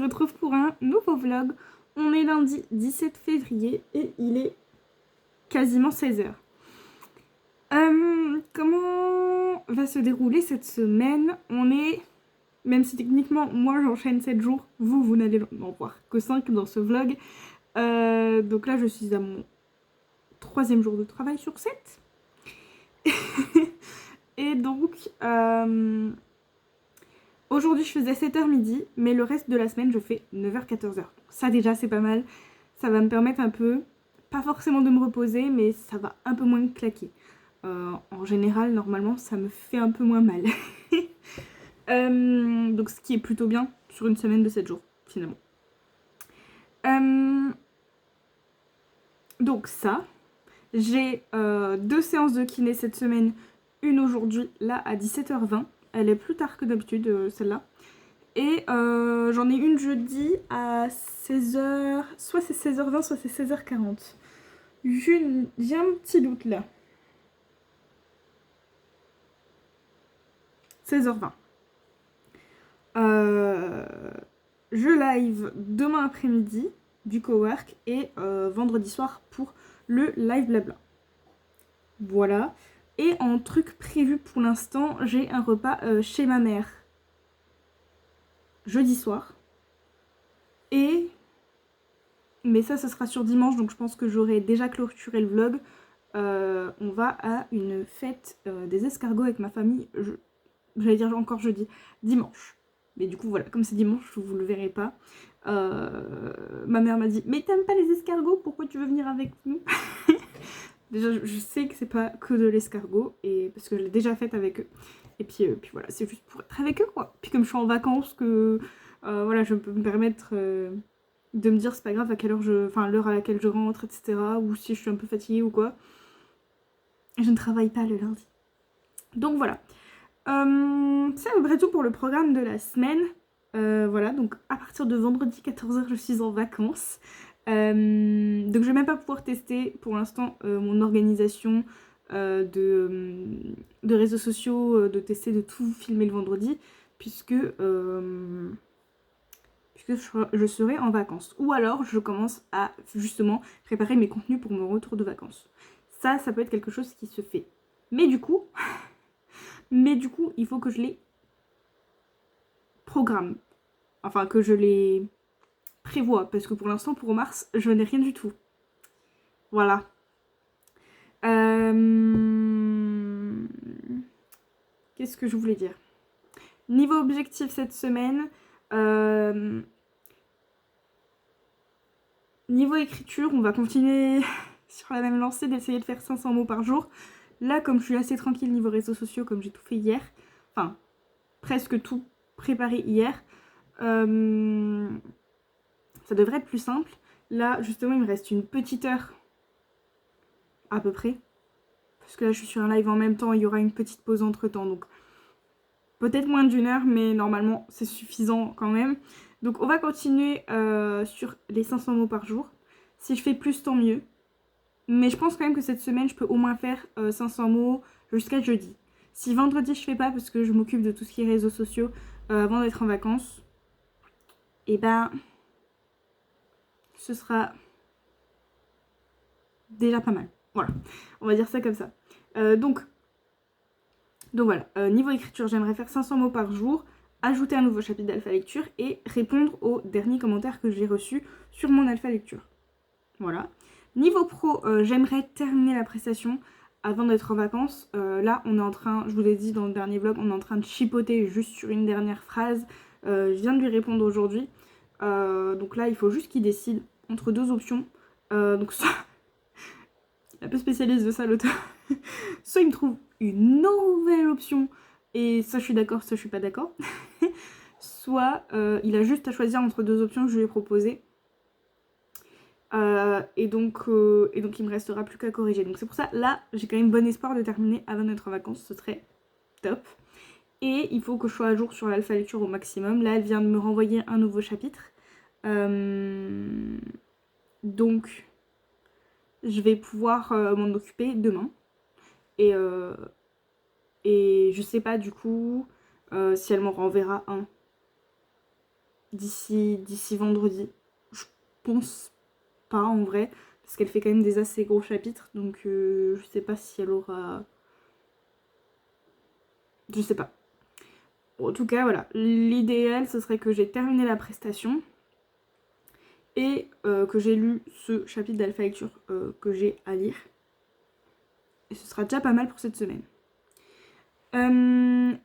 retrouve pour un nouveau vlog. On est lundi 17 février et il est quasiment 16h. Comment va se dérouler cette semaine? On est, même si techniquement moi j'enchaîne 7 jours, vous n'allez en voir que 5 dans ce vlog. Donc là je suis à mon 3e jour de travail sur 7. Et donc aujourd'hui je faisais 7h midi, mais le reste de la semaine je fais 9h-14h. Ça déjà c'est pas mal, ça va me permettre un peu, pas forcément de me reposer, mais ça va un peu moins claquer. En général, normalement, ça me fait un peu moins mal. Donc ce qui est plutôt bien sur une semaine de 7 jours, finalement. Donc ça, j'ai 2 séances de kiné cette semaine. Une aujourd'hui, là, à 17h20. Elle est plus tard que d'habitude, celle-là. Et j'en ai une jeudi à 16h, soit c'est 16h20, soit c'est 16h40. J'ai un petit doute là. 16h20. Je live demain après-midi du cowork et vendredi soir pour le live blabla. Voilà. Et en truc prévu pour l'instant, j'ai un repas chez ma mère jeudi soir. Mais ça, ce sera sur dimanche, donc je pense que j'aurai déjà clôturé le vlog. On va à une fête des escargots avec ma famille. J'allais dire encore jeudi, dimanche. Mais du coup voilà, comme c'est dimanche, vous le verrez pas. Ma mère m'a dit, mais t'aimes pas les escargots, pourquoi tu veux venir avec nous? Déjà je sais que c'est pas que de l'escargot, et parce que je l'ai déjà faite avec eux. Et puis voilà, c'est juste pour être avec eux quoi. Puis comme je suis en vacances, que voilà, je peux me permettre de me dire c'est pas grave à quelle heure l'heure à laquelle je rentre, etc. Ou si je suis un peu fatiguée ou quoi. Je ne travaille pas le lundi. Donc voilà. C'est à peu près tout pour le programme de la semaine. Voilà, donc à partir de vendredi 14h, je suis en vacances. Donc je vais même pas pouvoir tester pour l'instant mon organisation de réseaux sociaux, de tester de tout filmer le vendredi, puisque je serai en vacances. Ou alors je commence à justement préparer mes contenus pour mon retour de vacances. Ça peut être quelque chose qui se fait. Mais du coup, il faut que je les programme. Enfin, que je les prévois. Parce que pour l'instant, pour mars, je n'ai rien du tout. Voilà. Qu'est-ce que je voulais dire? Niveau objectif cette semaine, niveau écriture, on va continuer sur la même lancée d'essayer de faire 500 mots par jour. Là, comme je suis assez tranquille niveau réseaux sociaux, comme j'ai tout fait hier, enfin, presque tout préparé hier, ça devrait être plus simple. Là, justement, il me reste une petite heure à peu près. Parce que là, je suis sur un live en même temps, il y aura une petite pause entre-temps. Donc, peut-être moins d'une heure, mais normalement, c'est suffisant quand même. Donc, on va continuer sur les 500 mots par jour. Si je fais plus, tant mieux. Mais je pense quand même que cette semaine, je peux au moins faire 500 mots jusqu'à jeudi. Si vendredi, je fais pas parce que je m'occupe de tout ce qui est réseaux sociaux avant d'être en vacances, et ben, ce sera déjà pas mal. Voilà, on va dire ça comme ça. Donc voilà, niveau écriture, j'aimerais faire 500 mots par jour, ajouter un nouveau chapitre d'Alpha Lecture et répondre aux derniers commentaires que j'ai reçus sur mon Alpha Lecture. Voilà. Niveau pro, j'aimerais terminer la prestation avant d'être en vacances. Là, on est en train, je vous l'ai dit dans le dernier vlog, on est en train de chipoter juste sur une dernière phrase. Je viens de lui répondre aujourd'hui. Donc là, il faut juste qu'il décide entre 2 options. Donc ça, un peu spécialiste de ça l'auteur. Soit il me trouve une nouvelle option et ça je suis d'accord, ça je suis pas d'accord. Soit il a juste à choisir entre 2 options que je lui ai proposées. Et donc il me restera plus qu'à corriger. Donc c'est pour ça, là j'ai quand même bon espoir de terminer avant d'être en vacances, ce serait top. Et il faut que je sois à jour sur l'alpha lecture au maximum. Là elle vient de me renvoyer un nouveau chapitre. Donc je vais pouvoir m'en occuper demain. Et je sais pas du coup si elle m'en renverra un d'ici vendredi. Je pense pas en vrai, parce qu'elle fait quand même des assez gros chapitres, donc je sais pas si elle aura... Je sais pas. En tout cas, voilà, l'idéal, ce serait que j'ai terminé la prestation et que j'ai lu ce chapitre d'Alpha Lecture que j'ai à lire. Et ce sera déjà pas mal pour cette semaine.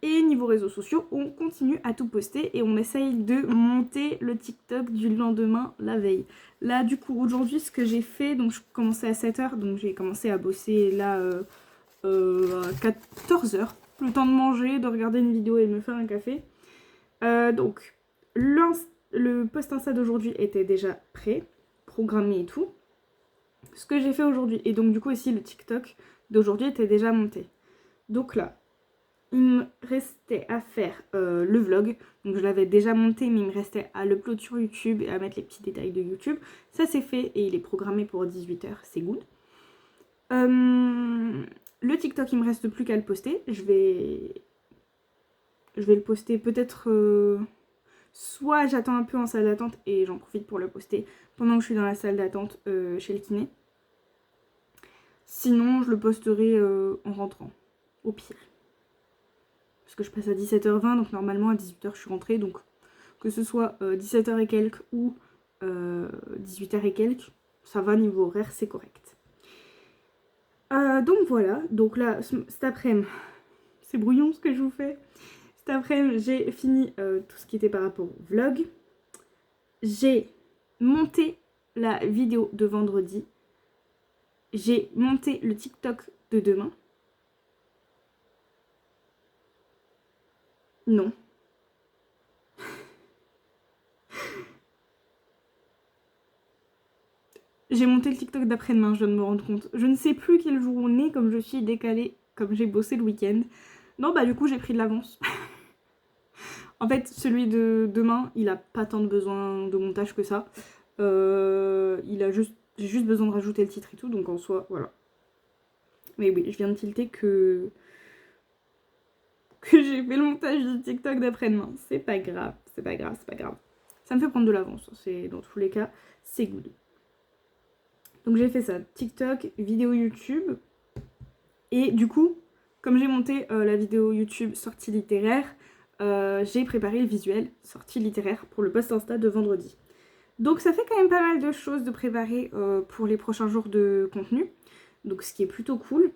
Et niveau réseaux sociaux, on continue à tout poster et on essaye de monter le TikTok du lendemain, la veille. Là, du coup, aujourd'hui, ce que j'ai fait, donc je commençais à 7h, donc j'ai commencé à bosser là à 14h. Le temps de manger, de regarder une vidéo et de me faire un café. Donc, le post Insta d'aujourd'hui était déjà prêt, programmé et tout. Ce que j'ai fait aujourd'hui, et donc du coup aussi le TikTok d'aujourd'hui était déjà monté. Donc là, il me restait à faire le vlog. Donc je l'avais déjà monté, mais il me restait à l'upload sur YouTube et à mettre les petits détails de YouTube. Ça c'est fait et il est programmé pour 18h, c'est good. Le TikTok, il me reste plus qu'à le poster. Je vais le poster peut-être... soit j'attends un peu en salle d'attente et j'en profite pour le poster pendant que je suis dans la salle d'attente chez le kiné. Sinon, je le posterai en rentrant, au pire. Parce que je passe à 17h20, donc normalement à 18h je suis rentrée. Donc que ce soit 17h et quelques ou 18h et quelques, ça va niveau horaire, c'est correct. Donc voilà, donc là, cet après-midi, c'est brouillon ce que je vous fais. Cet après-midi, j'ai fini tout ce qui était par rapport au vlog. J'ai monté la vidéo de vendredi. J'ai monté le TikTok de demain. Non. J'ai monté le TikTok d'après-demain, je viens de me rendre compte. Je ne sais plus quel jour on est, comme je suis décalée, comme j'ai bossé le week-end. Non, bah du coup, j'ai pris de l'avance. En fait, celui de demain, il a pas tant de besoin de montage que ça. J'ai juste besoin de rajouter le titre et tout, donc en soi, voilà. Mais oui, je viens de tilter que j'ai fait le montage du TikTok d'après-demain. C'est pas grave, c'est pas grave, c'est pas grave. Ça me fait prendre de l'avance, c'est dans tous les cas, c'est good. Donc j'ai fait ça, TikTok, vidéo YouTube. Et du coup, comme j'ai monté la vidéo YouTube sortie littéraire, j'ai préparé le visuel sortie littéraire pour le post Insta de vendredi. Donc ça fait quand même pas mal de choses de préparer pour les prochains jours de contenu. Donc ce qui est plutôt cool.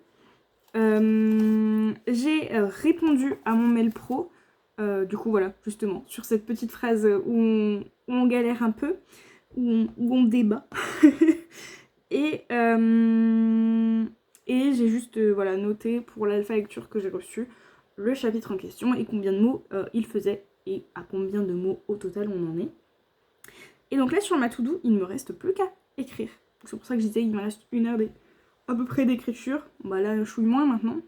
J'ai répondu à mon mail pro. Du coup voilà, justement, sur cette petite phrase où on galère un peu, où on débat. Et j'ai juste voilà, noté pour l'alpha lecture que j'ai reçu le chapitre en question et combien de mots il faisait et à combien de mots au total on en est. Et donc là sur ma to-do, il ne me reste plus qu'à écrire. C'est pour ça que je disais qu'il me reste 1 heure à peu près d'écriture. Bah là je suis moins maintenant.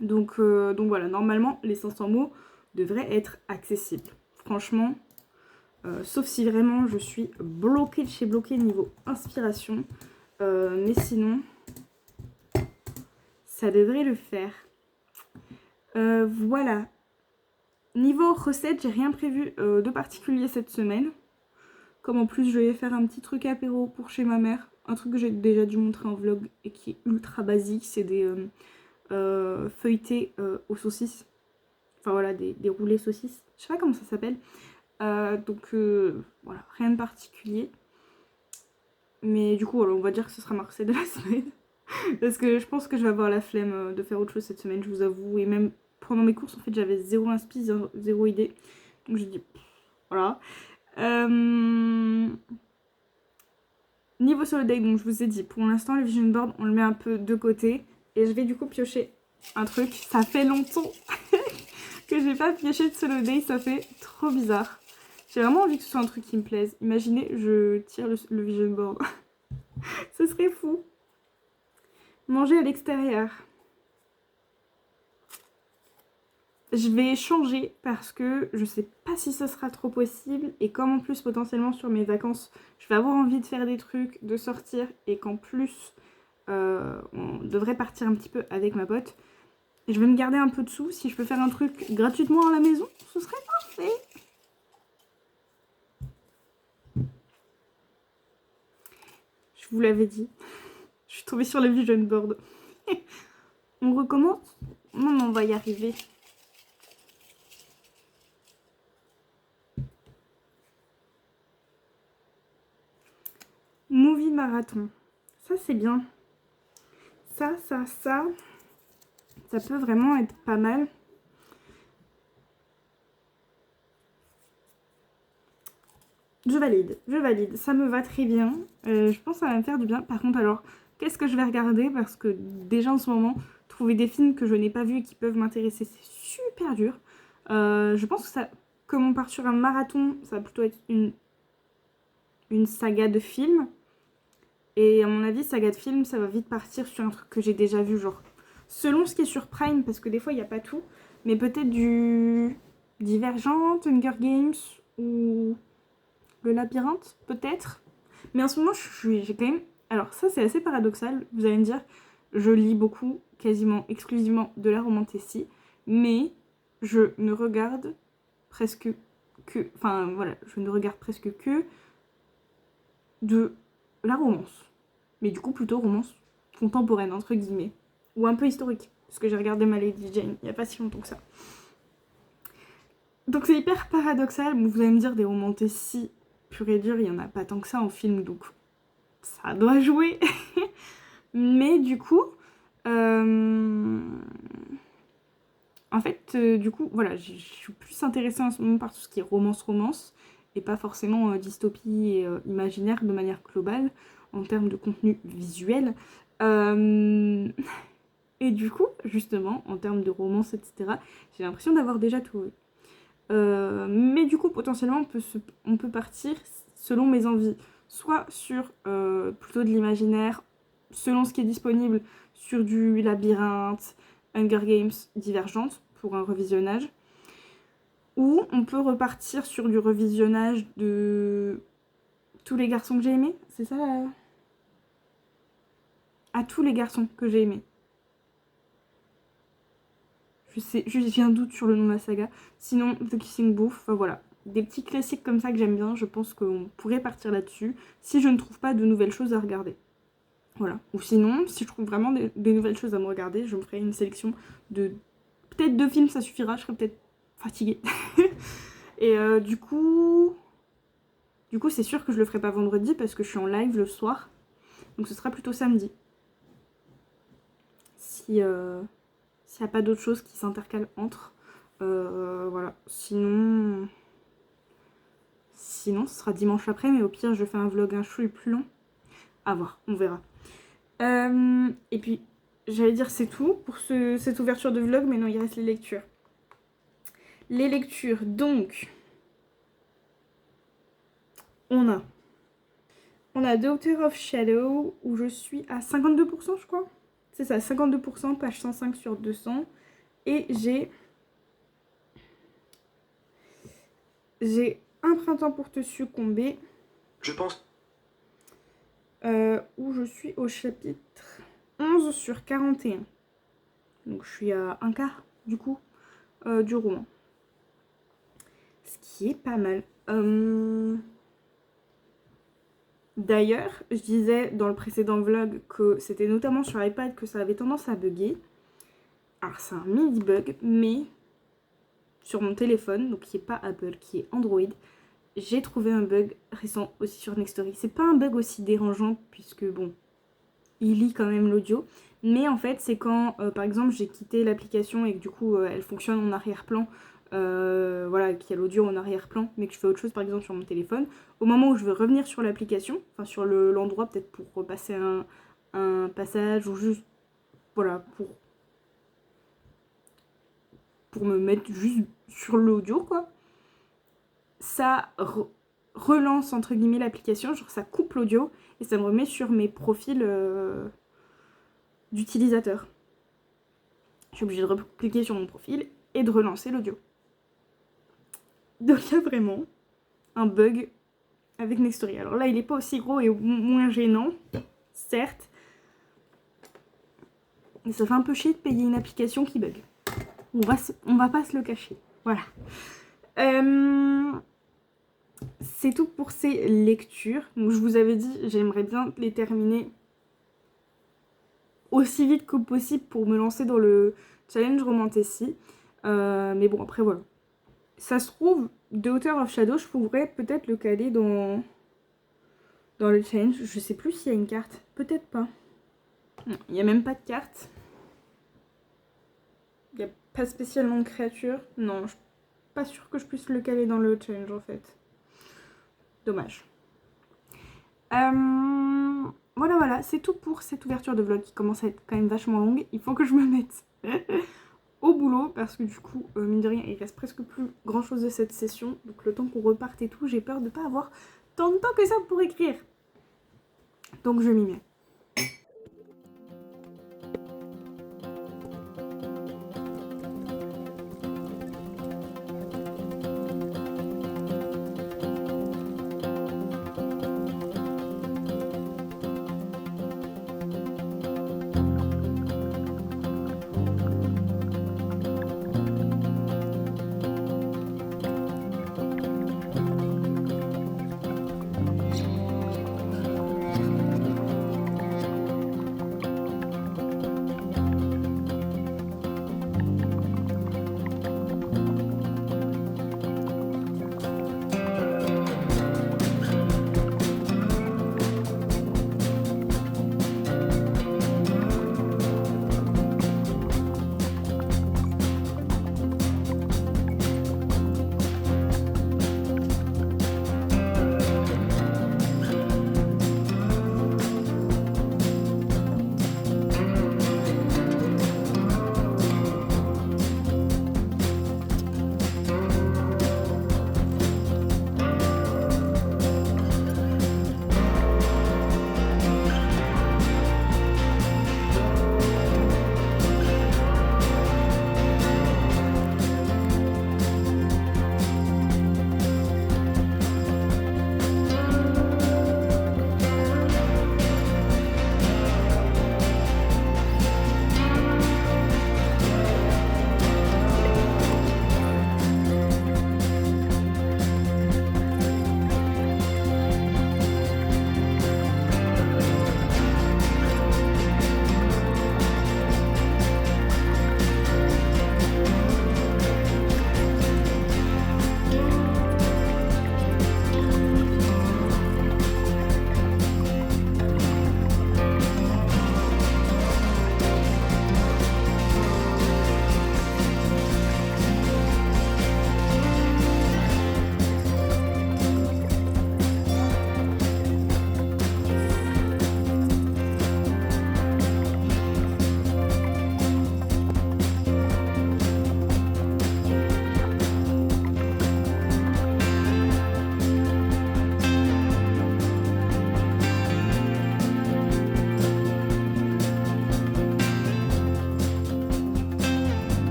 Donc voilà, normalement les 500 mots devraient être accessibles. Franchement, sauf si vraiment je suis bloquée de chez bloquée niveau inspiration. Mais sinon, ça devrait le faire. Voilà. Niveau recette, j'ai rien prévu de particulier cette semaine. Comme en plus, je vais faire un petit truc apéro pour chez ma mère. Un truc que j'ai déjà dû montrer en vlog et qui est ultra basique. C'est des feuilletés aux saucisses. Enfin voilà, des roulés saucisses. Je sais pas comment ça s'appelle. Donc voilà, rien de particulier. Mais du coup, alors, on va dire que ce sera ma recette de la semaine. Parce que je pense que je vais avoir la flemme de faire autre chose cette semaine, je vous avoue. Et même pendant mes courses, en fait, j'avais zéro inspi, zéro idée. Donc j'ai dit, voilà. Niveau solo day, donc je vous ai dit, pour l'instant, le vision board, on le met un peu de côté. Et je vais du coup piocher un truc. Ça fait longtemps que j'ai pas pioché de solo day, ça fait trop bizarre. J'ai vraiment envie que ce soit un truc qui me plaise. Imaginez, je tire le vision board. Ce serait fou. Manger à l'extérieur. Je vais changer parce que je sais pas si ce sera trop possible et comme en plus potentiellement sur mes vacances je vais avoir envie de faire des trucs, de sortir et qu'en plus on devrait partir un petit peu avec ma pote. Je vais me garder un peu de sous, si je peux faire un truc gratuitement à la maison, ce serait parfait. Je vous l'avais dit. Je suis tombée sur le vision board. On recommence? Non, mais on va y arriver. Movie marathon. Ça, c'est bien. Ça peut vraiment être pas mal. Je valide. Ça me va très bien. Je pense que ça va me faire du bien. Par contre, alors, qu'est-ce que je vais regarder? Parce que déjà en ce moment, trouver des films que je n'ai pas vus et qui peuvent m'intéresser, c'est super dur. Je pense que ça, comme on part sur un marathon, ça va plutôt être une saga de films. Et à mon avis, saga de films, ça va vite partir sur un truc que j'ai déjà vu, genre selon ce qui est sur Prime, parce que des fois il n'y a pas tout, mais peut-être du Divergente, Hunger Games ou Le Labyrinthe, peut-être. Mais en ce moment, j'ai quand même... Alors ça, c'est assez paradoxal, vous allez me dire, je lis beaucoup, quasiment exclusivement de la romantasy, mais je ne regarde presque que... Enfin, voilà, je ne regarde presque que de la romance. Mais du coup, plutôt romance contemporaine, entre guillemets. Ou un peu historique, parce que j'ai regardé ma Lady Jane il n'y a pas si longtemps que ça. Donc c'est hyper paradoxal, vous allez me dire, des romantasy pur et dur, il n'y en a pas tant que ça en film, donc ça doit jouer. Mais du coup, en fait, du coup, voilà, je suis plus intéressée en ce moment par tout ce qui est romance, et pas forcément dystopie et imaginaire de manière globale, en termes de contenu visuel. Et du coup, justement, en termes de romance, etc., j'ai l'impression d'avoir déjà tout vu. Mais du coup, potentiellement, on peut partir selon mes envies. Soit sur plutôt de l'imaginaire, selon ce qui est disponible, sur du Labyrinthe, Hunger Games, Divergente, pour un revisionnage. Ou on peut repartir sur du revisionnage de tous les garçons que j'ai aimés. C'est ça à tous les garçons que j'ai aimés. J'ai un doute sur le nom de la saga. Sinon, The Kissing Booth, enfin voilà. Des petits classiques comme ça que j'aime bien, je pense qu'on pourrait partir là-dessus, si je ne trouve pas de nouvelles choses à regarder. Voilà. Ou sinon, si je trouve vraiment des nouvelles choses à me regarder, je me ferai une sélection de... Peut-être 2 films, ça suffira, je serai peut-être fatiguée. Et du coup, c'est sûr que je le ferai pas vendredi, parce que je suis en live le soir. Donc ce sera plutôt samedi. S'il n'y a pas d'autres choses qui s'intercalent entre. Voilà. Sinon, ce sera dimanche après, mais au pire, je fais un vlog un chouille plus long. À voir, on verra. Et puis, j'allais dire c'est tout pour cette ouverture de vlog, mais non, il reste les lectures. Les lectures, donc, on a Daughter of Shadow, où je suis à 52%, je crois. C'est ça, 52%, page 105 sur 200. Et j'ai Un printemps pour te succomber. Je pense. Où je suis au chapitre 11 sur 41. Donc je suis à un quart, du coup, du roman. Ce qui est pas mal. D'ailleurs, je disais dans le précédent vlog que c'était notamment sur iPad que ça avait tendance à bugger. Alors c'est un mini bug, mais sur mon téléphone, donc qui est pas Apple, qui est Android, j'ai trouvé un bug récent aussi sur Nextory. C'est pas un bug aussi dérangeant puisque bon, il lit quand même l'audio, mais en fait c'est quand par exemple j'ai quitté l'application et que du coup elle fonctionne en arrière-plan, voilà, qu'il y a l'audio en arrière-plan, mais que je fais autre chose par exemple sur mon téléphone, au moment où je veux revenir sur l'application, enfin sur l'endroit peut-être pour repasser un passage ou juste voilà pour me mettre juste sur l'audio quoi, ça relance entre guillemets l'application, genre ça coupe l'audio et ça me remet sur mes profils d'utilisateur. Je suis obligée de cliquer sur mon profil et de relancer l'audio. Donc il y a vraiment un bug avec Nextory. Alors là, il n'est pas aussi gros et moins gênant, certes. Mais ça fait un peu chier de payer une application qui bug. On va pas se le cacher. Voilà. c'est tout pour ces lectures. Donc je vous avais dit, j'aimerais bien les terminer aussi vite que possible pour me lancer dans le challenge Romantasy. Mais bon, après voilà. Ça se trouve, The Author of Shadow, je pourrais peut-être le caler dans le challenge. Je sais plus s'il y a une carte. Peut-être pas. Non, il n'y a même pas de carte. Il n'y a pas spécialement de créature. Non, je suis pas sûre que je puisse le caler dans le challenge en fait. Dommage. Voilà, c'est tout pour cette ouverture de vlog qui commence à être quand même vachement longue. Il faut que je me mette au boulot parce que du coup, mine de rien, il reste presque plus grand chose de cette session. Donc le temps qu'on reparte et tout, j'ai peur de pas avoir tant de temps que ça pour écrire. Donc je m'y mets.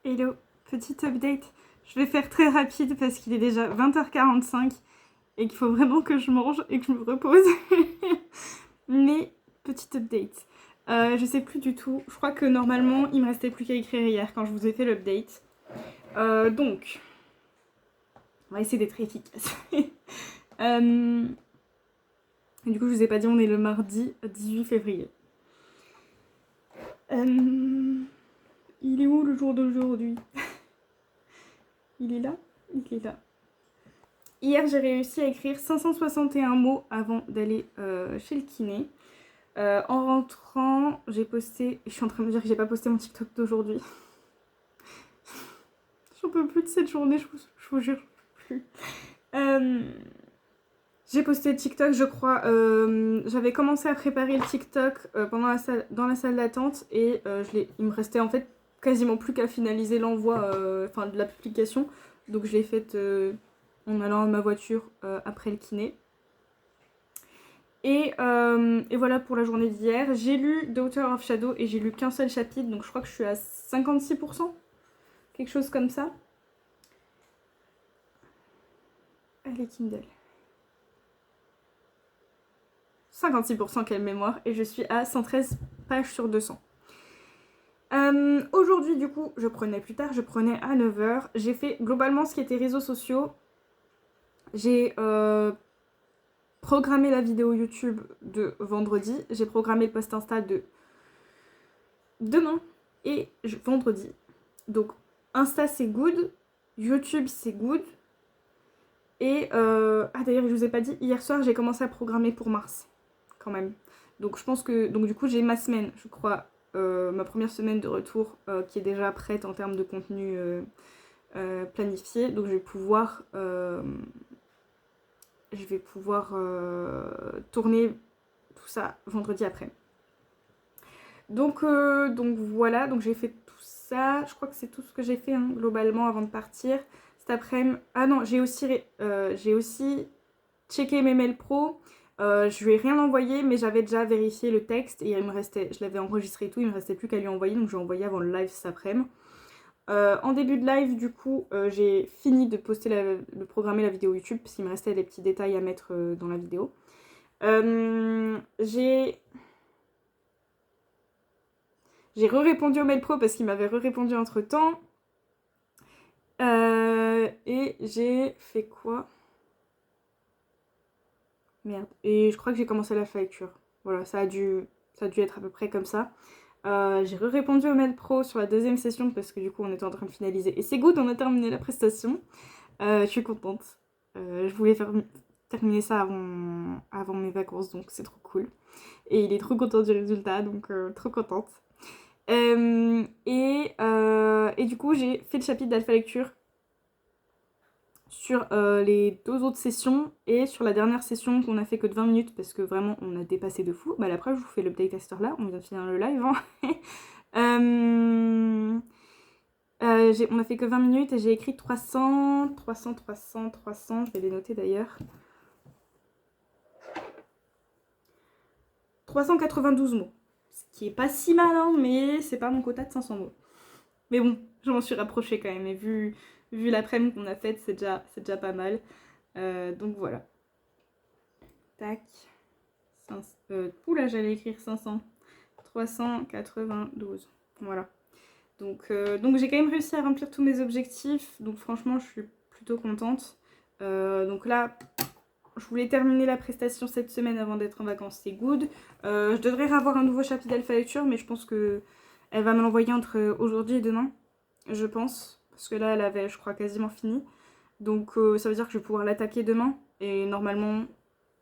Hello, petite update. Je vais faire très rapide parce qu'il est déjà 20h45 et qu'il faut vraiment que je mange et que je me repose. Mais petite update. Je sais plus du tout. Je crois que normalement il me restait plus qu'à écrire hier quand je vous ai fait l'update. Donc, on va essayer d'être efficace. Du coup, je vous ai pas dit, on est le mardi 18 février. Il est où le jour d'aujourd'hui? Il est là? Il est là. Hier, j'ai réussi à écrire 561 mots avant d'aller chez le kiné. En rentrant, j'ai posté... Je suis en train de me dire que j'ai pas posté mon TikTok d'aujourd'hui. J'en peux plus de cette journée, je vous jure, je peux plus. J'ai posté le TikTok, je crois. J'avais commencé à préparer le TikTok dans la salle d'attente et il me restait en fait quasiment plus qu'à finaliser l'envoi de la publication. Donc je l'ai faite en allant à ma voiture après le kiné. Et voilà pour la journée d'hier. J'ai lu Daughter of Shadow et j'ai lu qu'un seul chapitre, donc je crois que je suis à 56%. Quelque chose comme ça. Allez, Kindle. 56% quelle mémoire, et je suis à 113 pages sur 200. Aujourd'hui, du coup, je prenais à 9h. J'ai fait globalement ce qui était réseaux sociaux. J'ai programmé la vidéo YouTube de vendredi. J'ai programmé le post Insta de demain et vendredi. Donc, Insta, c'est good. YouTube, c'est good. Et d'ailleurs, je vous ai pas dit, hier soir, j'ai commencé à programmer pour mars. Quand même. Donc, je pense que... Donc, du coup, j'ai ma semaine, je crois... ma première semaine de retour qui est déjà prête en termes de contenu planifié, donc je vais pouvoir tourner tout ça vendredi après. Donc voilà, donc j'ai fait tout ça, je crois que c'est tout ce que j'ai fait globalement avant de partir. Cet après-midi, ah non, j'ai aussi checké mes mails pro. Je lui ai rien envoyé, mais j'avais déjà vérifié le texte et je l'avais enregistré et tout, il me restait plus qu'à lui envoyer, donc je l'ai envoyé avant le live cet après-midi. En début de live, du coup, j'ai fini de poster de programmer la vidéo YouTube, parce qu'il me restait des petits détails à mettre dans la vidéo. J'ai re-répondu au mail pro parce qu'il m'avait re-répondu entre temps. Et j'ai fait quoi? Merde. Et je crois que j'ai commencé la facture. Voilà, ça a dû être à peu près comme ça. J'ai répondu au mail pro sur la deuxième session parce que du coup on était en train de finaliser. Et c'est good, on a terminé la prestation. Je suis contente. Je voulais terminer ça avant mes vacances, donc c'est trop cool. Et il est trop content du résultat, donc trop contente. Et du coup j'ai fait le chapitre d'Alpha Lecture sur les 2 autres sessions et sur la dernière session qu'on a fait que de 20 minutes parce que vraiment on a dépassé de fou. Bah la preuve, je vous fais l'update tester là, on vient de finir le live. On a fait que 20 minutes et j'ai écrit 300, je vais les noter d'ailleurs. 392 mots. Ce qui est pas si mal, hein, mais c'est pas mon quota de 500 mots. Mais bon, je m'en suis rapprochée quand même, et vu l'après-midi qu'on a faite, c'est déjà pas mal. Donc voilà. Tac. Oula, j'allais écrire 500. 392. Voilà. Donc j'ai quand même réussi à remplir tous mes objectifs. Donc franchement, je suis plutôt contente. Donc là, je voulais terminer la prestation cette semaine avant d'être en vacances. C'est good. Je devrais avoir un nouveau chapitre d'Alpha Lecture, mais je pense que elle va me l'envoyer entre aujourd'hui et demain. Je pense. Parce que là, elle avait, je crois, quasiment fini. Donc ça veut dire que je vais pouvoir l'attaquer demain. Et normalement,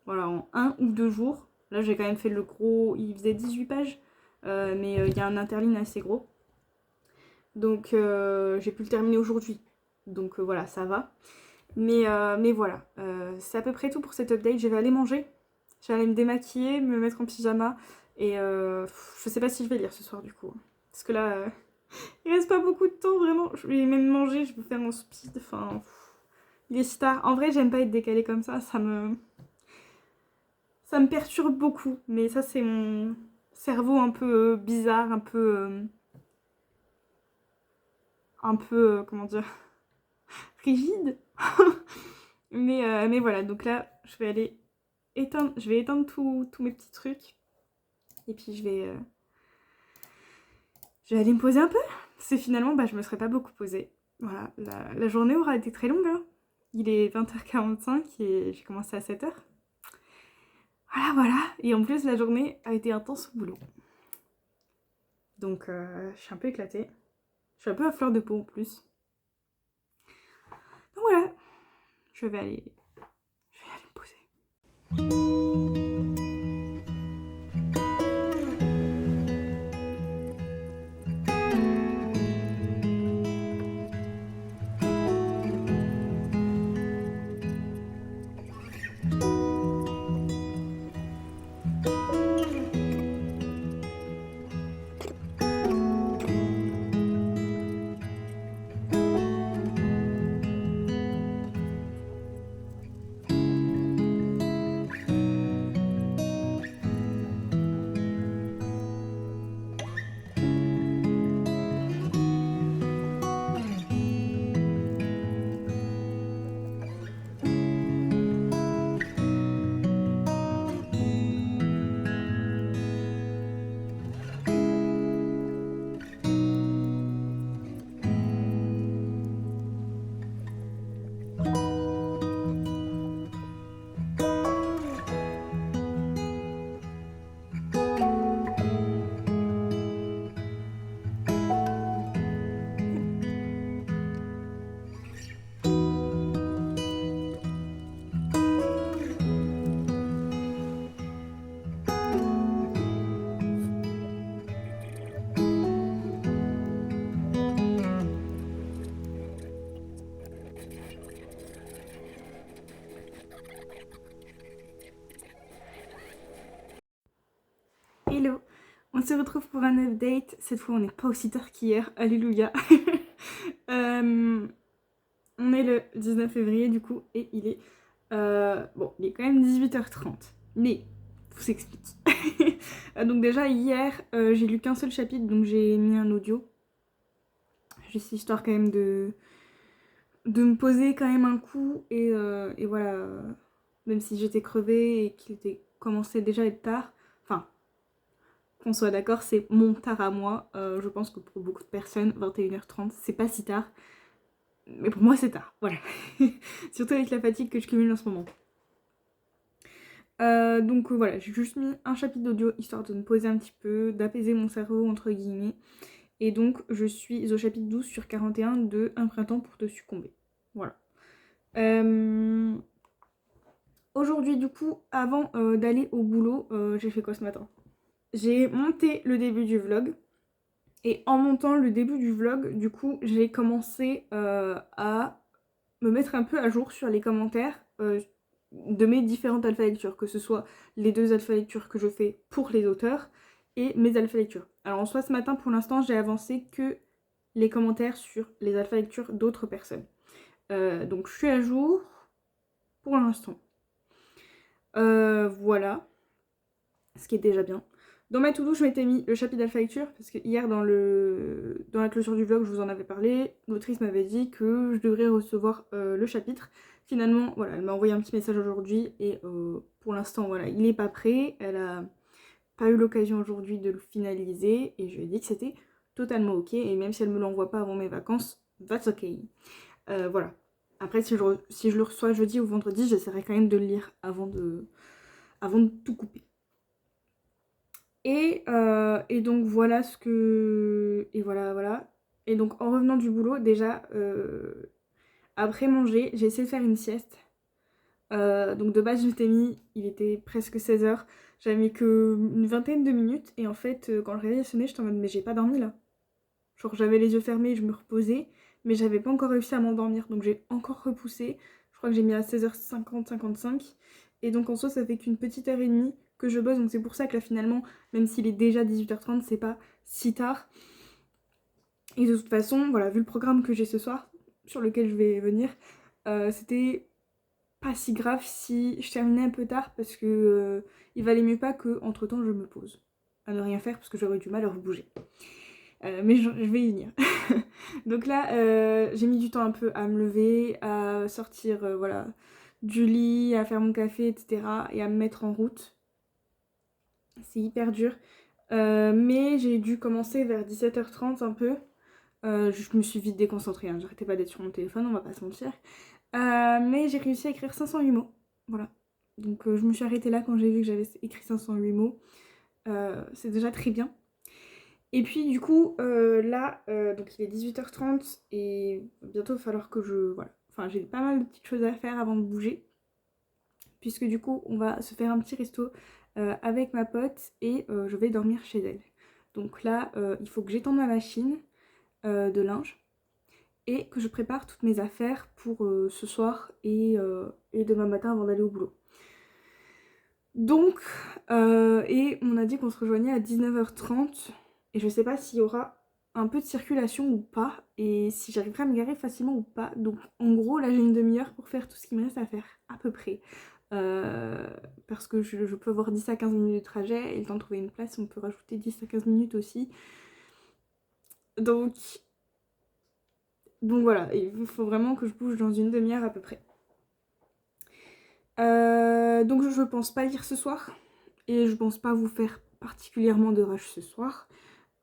voilà, en 1 ou 2 jours. Là, j'ai quand même fait le gros... Il faisait 18 pages. Mais il y a un interligne assez gros. Donc j'ai pu le terminer aujourd'hui. Donc voilà, ça va. Mais voilà, c'est à peu près tout pour cette update. Je vais aller manger. Je vais aller me démaquiller, me mettre en pyjama. Et je sais pas si je vais lire ce soir du coup. Parce que là, il reste pas beaucoup de temps vraiment. Je vais même manger, je vais faire mon speed. Enfin, il est si tard. En vrai, j'aime pas être décalée comme ça. Ça me perturbe beaucoup. Mais ça, c'est mon cerveau un peu bizarre, comment dire, rigide. Mais voilà, donc là, je vais éteindre tous mes petits trucs. Et puis je vais aller me poser un peu. Parce que finalement, je me serais pas beaucoup posée. Voilà, la journée aura été très longue. Hein. Il est 20h45 et j'ai commencé à 7h. Voilà. Et en plus, la journée a été intense au boulot. Donc, je suis un peu éclatée. Je suis un peu à fleur de peau en plus. Donc voilà, je vais aller Hello, on se retrouve pour un update. Cette fois, on n'est pas aussi tard qu'hier. Alléluia. On est le 19 février du coup et il est... bon, il est quand même 18h30. Mais, tout s'explique. Donc déjà, hier, j'ai lu qu'un seul chapitre, donc j'ai mis un audio. Juste histoire quand même de me poser quand même un coup. Et voilà, même si j'étais crevée et qu'il était commencé déjà à être tard. Enfin... qu'on soit d'accord, c'est mon tard à moi. Je pense que pour beaucoup de personnes, 21h30, c'est pas si tard. Mais pour moi, c'est tard, voilà. Surtout avec la fatigue que je cumule en ce moment. Donc voilà, j'ai juste mis un chapitre d'audio, histoire de me poser un petit peu, d'apaiser mon cerveau, entre guillemets. Et donc, je suis au chapitre 12 sur 41 de Un printemps pour te succomber. Voilà. Aujourd'hui, du coup, avant d'aller au boulot, j'ai fait quoi ce matin? J'ai monté le début du vlog. Et en montant le début du vlog, du coup, j'ai commencé à me mettre un peu à jour sur les commentaires de mes différentes alpha lectures, que ce soit les 2 alpha lectures que je fais pour les auteurs et mes alpha lectures. Alors en soi, ce matin, pour l'instant, j'ai avancé que les commentaires sur les alpha lectures d'autres personnes. Donc je suis à jour pour l'instant. Voilà, ce qui est déjà bien. Dans ma to-do, je m'étais mis le chapitre d'alpha lecture, parce que hier, dans la clôture du vlog, je vous en avais parlé. L'autrice m'avait dit que je devrais recevoir le chapitre. Finalement, voilà, elle m'a envoyé un petit message aujourd'hui, et pour l'instant, voilà, il n'est pas prêt. Elle a pas eu l'occasion aujourd'hui de le finaliser, et je lui ai dit que c'était totalement ok, et même si elle me l'envoie pas avant mes vacances, that's ok. Voilà. Après, si je le reçois jeudi ou vendredi, j'essaierai quand même de le lire avant de tout couper. Et donc voilà ce que... Et voilà. Et donc en revenant du boulot, déjà, après manger, j'ai essayé de faire une sieste. Donc de base, je m'étais mis, il était presque 16h. J'avais mis que une vingtaine de minutes. Et en fait, quand le réveil sonnait, j'étais en mode, mais j'ai pas dormi là. Genre j'avais les yeux fermés, je me reposais. Mais j'avais pas encore réussi à m'endormir. Donc j'ai encore repoussé. Je crois que j'ai mis à 16h50, 55. Et donc en soi, ça fait qu'une petite heure et demie que je bosse. Donc c'est pour ça que là finalement, même s'il est déjà 18h30, c'est pas si tard. Et de toute façon, voilà, vu le programme que j'ai ce soir, sur lequel je vais venir, c'était pas si grave si je terminais un peu tard parce que il valait mieux pas que entre temps je me pose à ne rien faire parce que j'aurais du mal à rebouger. Mais je vais y venir. Donc là, j'ai mis du temps un peu à me lever, à sortir voilà, du lit, à faire mon café, etc. et à me mettre en route. C'est hyper dur. Mais j'ai dû commencer vers 17h30 un peu. Je me suis vite déconcentrée, hein. J'arrêtais pas d'être sur mon téléphone, on va pas se mentir. Mais j'ai réussi à écrire 508 mots. Voilà. Donc je me suis arrêtée là quand j'ai vu que j'avais écrit 508 mots. C'est déjà très bien. Et puis du coup, là, donc il est 18h30 et bientôt il va falloir que je... Voilà. Enfin, j'ai pas mal de petites choses à faire avant de bouger. puisque du coup on va se faire un petit resto avec ma pote et je vais dormir chez elle. Donc là il faut que j'étende ma machine de linge et que je prépare toutes mes affaires pour ce soir et demain matin avant d'aller au boulot. Donc, et on a dit qu'on se rejoignait à 19h30 et je sais pas s'il y aura un peu de circulation ou pas et si j'arriverai à me garer facilement ou pas. Donc en gros là j'ai une demi-heure pour faire tout ce qui me reste à faire à peu près. Parce que je peux avoir 10 à 15 minutes de trajet et le temps de trouver une place on peut rajouter 10 à 15 minutes aussi. Donc voilà, il faut vraiment que je bouge dans une demi-heure à peu près. Donc je pense pas lire ce soir et je pense pas vous faire particulièrement de rush ce soir.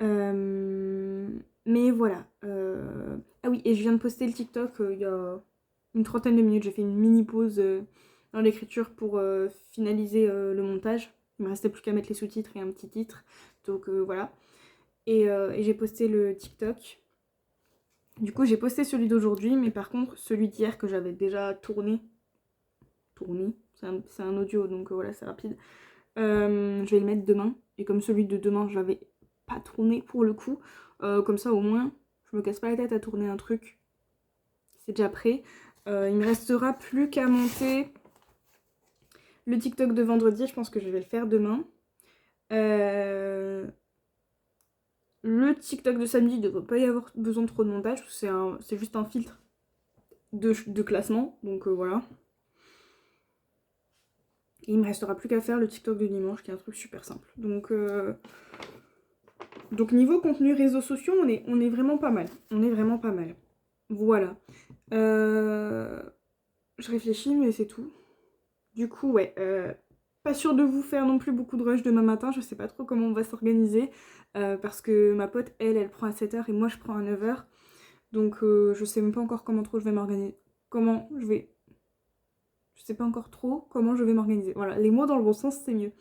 Mais voilà. Ah oui, et je viens de poster le TikTok il y a une trentaine de minutes. J'ai fait une mini pause dans l'écriture pour finaliser le montage. Il me restait plus qu'à mettre les sous-titres et un petit titre. Donc voilà. Et j'ai posté le TikTok. Du coup, j'ai posté celui d'aujourd'hui, mais par contre, celui d'hier que j'avais déjà tourné, c'est un audio, donc voilà, c'est rapide. Je vais le mettre demain, et comme celui de demain, je l'avais pas tourné pour le coup, comme ça au moins, je me casse pas la tête à tourner un truc, c'est déjà prêt. Il me restera plus qu'à monter le TikTok de vendredi, je pense que je vais le faire demain. Le TikTok de samedi, il ne devrait pas y avoir besoin de trop de montage, c'est juste un filtre de classement, donc voilà. Et il me restera plus qu'à faire le TikTok de dimanche, qui est un truc super simple. Donc niveau contenu réseaux sociaux, on est vraiment pas mal. On est vraiment pas mal. Voilà. Je réfléchis, mais c'est tout. Du coup, ouais. Pas sûre de vous faire non plus beaucoup de rush demain matin. Je sais pas trop comment on va s'organiser. Parce que ma pote, elle prend à 7h et moi, je prends à 9h. Donc, je sais même pas encore comment trop je vais m'organiser. Je sais pas encore trop comment je vais m'organiser. Voilà, les mots dans le bon sens, c'est mieux.